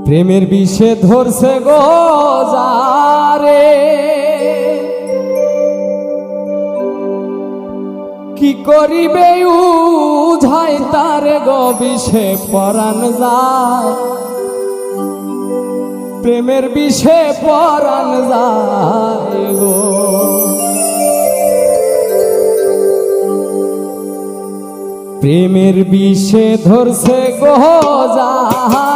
প্রেমের বিষে ধরছে গো যারে, কি করিবে উঝাই তারে গো বিষে পরাণ যায়, প্রেমের বিষে পরাণ যায় গো। প্রেমের বিষে ধরছে গো যায়